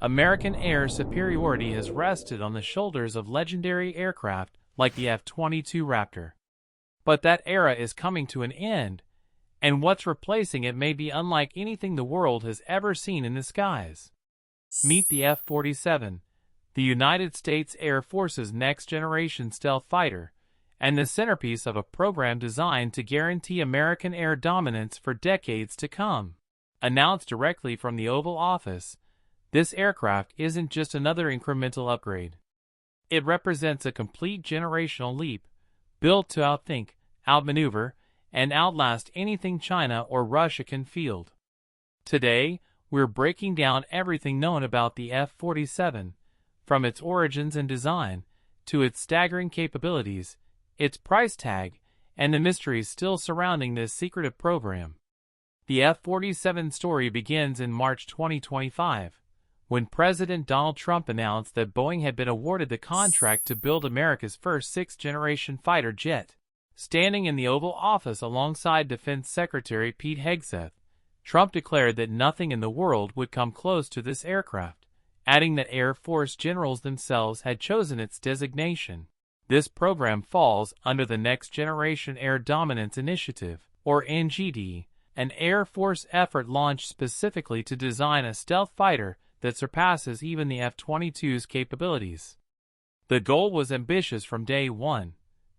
American air superiority has rested on the shoulders of legendary aircraft like the F-22 Raptor. But that era is coming to an end, and what's replacing it may be unlike anything the world has ever seen in the skies. Meet the F-47, the United States Air Force's next-generation stealth fighter, and the centerpiece of a program designed to guarantee American air dominance for decades to come. Announced directly from the Oval Office, this aircraft isn't just another incremental upgrade. It represents a complete generational leap, built to outthink, outmaneuver, and outlast anything China or Russia can field. Today, we're breaking down everything known about the F-47, from its origins and design, to its staggering capabilities, its price tag, and the mysteries still surrounding this secretive program. The F-47 story begins in March 2025, when President Donald Trump announced that Boeing had been awarded the contract to build America's first sixth-generation fighter jet. Standing in the Oval Office alongside Defense Secretary Pete Hegseth, Trump declared that nothing in the world would come close to this aircraft, adding that Air Force generals themselves had chosen its designation. This program falls under the Next Generation Air Dominance Initiative, or NGD, an Air Force effort launched specifically to design a stealth fighter that surpasses even the F-22's capabilities. The goal was ambitious from day one: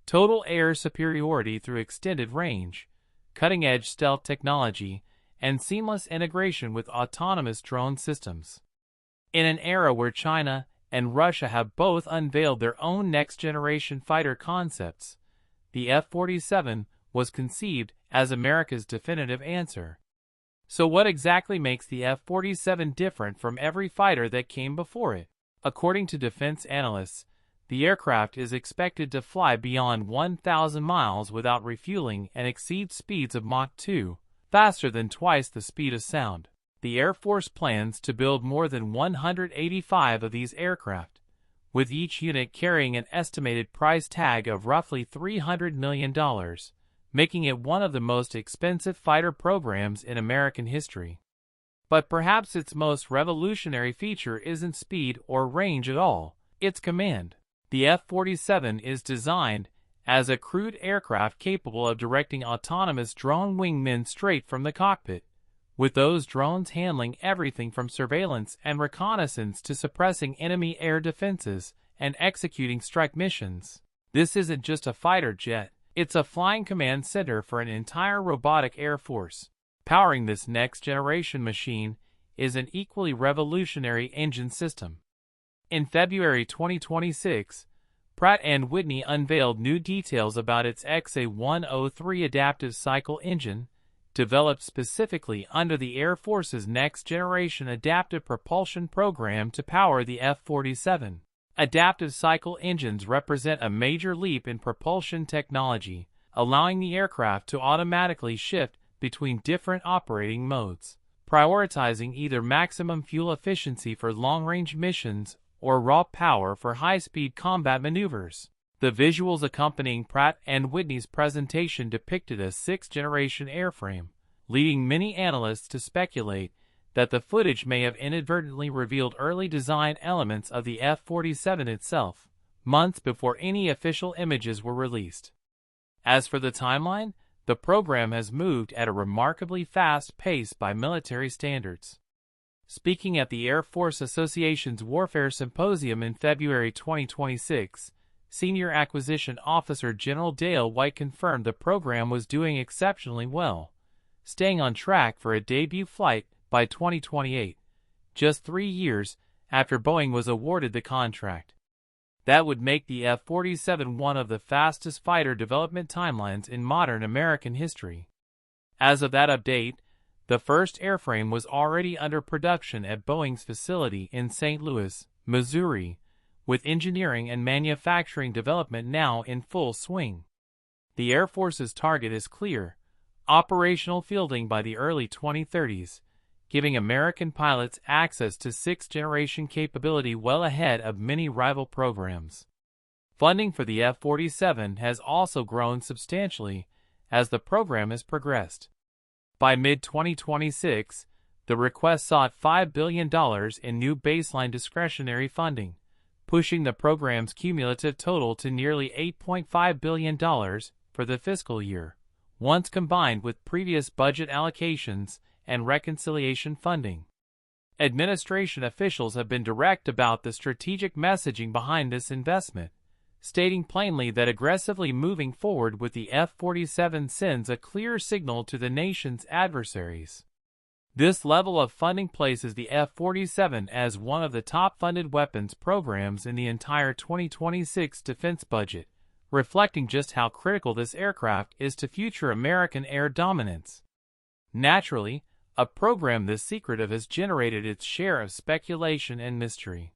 total air superiority through extended range, cutting-edge stealth technology, and seamless integration with autonomous drone systems. In an era where China and Russia have both unveiled their own next-generation fighter concepts, the F-47 was conceived as America's definitive answer. So what exactly makes the F-47 different from every fighter that came before it? According to defense analysts, the aircraft is expected to fly beyond 1,000 miles without refueling and exceed speeds of Mach 2, faster than twice the speed of sound. The Air Force plans to build more than 185 of these aircraft, with each unit carrying an estimated price tag of roughly $300 million, making it one of the most expensive fighter programs in American history. But perhaps its most revolutionary feature isn't speed or range at all, it's command. The F-47 is designed as a crewed aircraft capable of directing autonomous drone wingmen straight from the cockpit, with those drones handling everything from surveillance and reconnaissance to suppressing enemy air defenses and executing strike missions. This isn't just a fighter jet, it's a flying command center for an entire robotic air force. Powering this next-generation machine is an equally revolutionary engine system. In February 2026, Pratt & Whitney unveiled new details about its XA-103 adaptive cycle engine, developed specifically under the Air Force's next-generation adaptive propulsion program to power the F-47. Adaptive cycle engines represent a major leap in propulsion technology, allowing the aircraft to automatically shift between different operating modes, prioritizing either maximum fuel efficiency for long-range missions or raw power for high-speed combat maneuvers. The visuals accompanying Pratt & Whitney's presentation depicted a sixth-generation airframe, leading many analysts to speculate that the footage may have inadvertently revealed early design elements of the F-47 itself, months before any official images were released. As for the timeline, the program has moved at a remarkably fast pace by military standards. Speaking at the Air Force Association's Warfare Symposium in February 2026, Senior Acquisition Officer General Dale White confirmed the program was doing exceptionally well, staying on track for a debut flight by 2028, just 3 years after Boeing was awarded the contract. That would make the F-47 one of the fastest fighter development timelines in modern American history. As of that update, the first airframe was already under production at Boeing's facility in St. Louis, Missouri, with engineering and manufacturing development now in full swing. The Air Force's target is clear: operational fielding by the early 2030s, giving American pilots access to sixth-generation capability well ahead of many rival programs. Funding for the F-47 has also grown substantially as the program has progressed. By mid-2026, The request sought $5 billion in new baseline discretionary funding, pushing the program's cumulative total to nearly $8.5 billion for the fiscal year, once combined with previous budget allocations and reconciliation funding. Administration officials have been direct about the strategic messaging behind this investment, stating plainly that aggressively moving forward with the F-47 sends a clear signal to the nation's adversaries. This level of funding places the F-47 as one of the top-funded weapons programs in the entire 2026 defense budget, reflecting just how critical this aircraft is to future American air dominance. Naturally, a program this secretive has generated its share of speculation and mystery.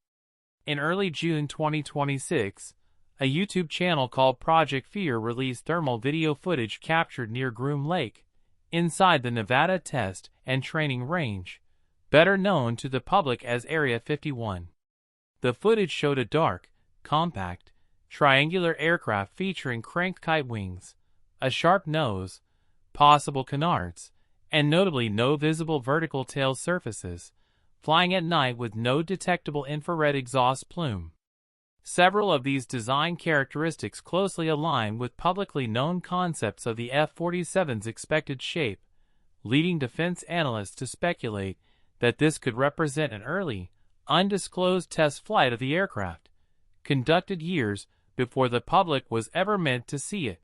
In early June 2026, a YouTube channel called Project Fear released thermal video footage captured near Groom Lake, inside the Nevada Test and Training Range, better known to the public as Area 51. The footage showed a dark, compact, triangular aircraft featuring cranked kite wings, a sharp nose, possible canards, and notably no visible vertical tail surfaces, flying at night with no detectable infrared exhaust plume. Several of these design characteristics closely align with publicly known concepts of the F-47's expected shape, leading defense analysts to speculate that this could represent an early, undisclosed test flight of the aircraft, conducted years before the public was ever meant to see it.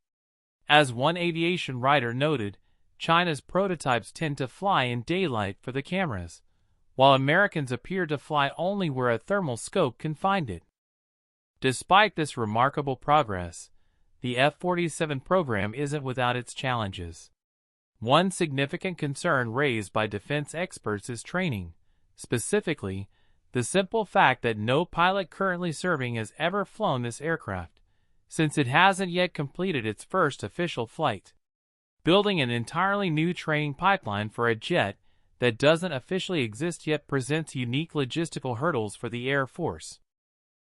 As one aviation writer noted, China's prototypes tend to fly in daylight for the cameras, while Americans appear to fly only where a thermal scope can find it. Despite this remarkable progress, the F-47 program isn't without its challenges. One significant concern raised by defense experts is training, specifically, the simple fact that no pilot currently serving has ever flown this aircraft, since it hasn't yet completed its first official flight. Building an entirely new training pipeline for a jet that doesn't officially exist yet presents unique logistical hurdles for the Air Force.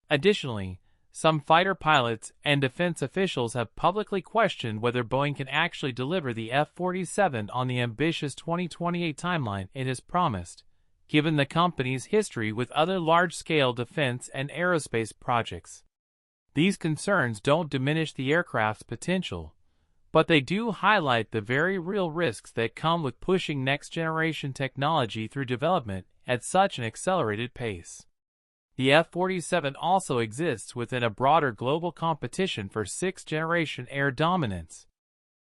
Additionally, some fighter pilots and defense officials have publicly questioned whether Boeing can actually deliver the F-47 on the ambitious 2028 timeline it has promised, given the company's history with other large-scale defense and aerospace projects. These concerns don't diminish the aircraft's potential, but they do highlight the very real risks that come with pushing next-generation technology through development at such an accelerated pace. The F-47 also exists within a broader global competition for sixth-generation air dominance.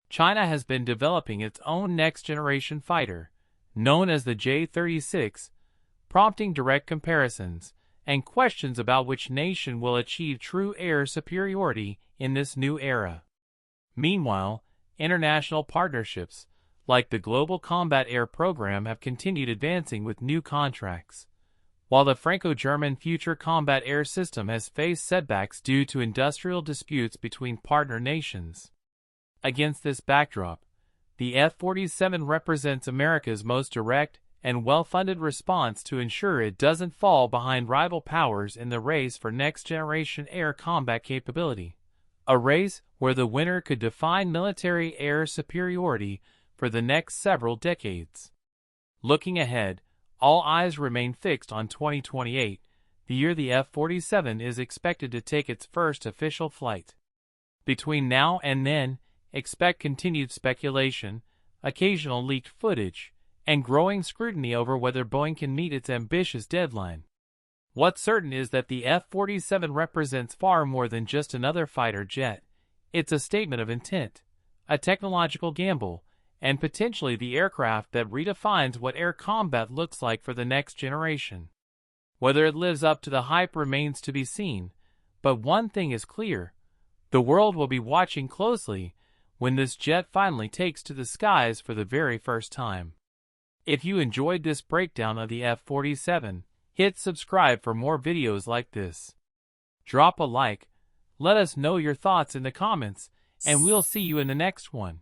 China has been developing its own next-generation fighter, known as the J-36, prompting direct comparisons and questions about which nation will achieve true air superiority in this new era. Meanwhile, international partnerships, like the Global Combat Air Program, have continued advancing with new contracts, while the Franco-German Future Combat Air System has faced setbacks due to industrial disputes between partner nations. Against this backdrop, the F-47 represents America's most direct and well-funded response to ensure it doesn't fall behind rival powers in the race for next-generation air combat capability, a race where the winner could define military air superiority for the next several decades. Looking ahead, all eyes remain fixed on 2028, the year the F-47 is expected to take its first official flight. Between now and then, expect continued speculation, occasional leaked footage, and growing scrutiny over whether Boeing can meet its ambitious deadline. What's certain is that the F-47 represents far more than just another fighter jet. It's a statement of intent, a technological gamble, and potentially the aircraft that redefines what air combat looks like for the next generation. Whether it lives up to the hype remains to be seen, but one thing is clear: the world will be watching closely when this jet finally takes to the skies for the very first time. If you enjoyed this breakdown of the F-47, hit subscribe for more videos like this. Drop a like, let us know your thoughts in the comments, and we'll see you in the next one.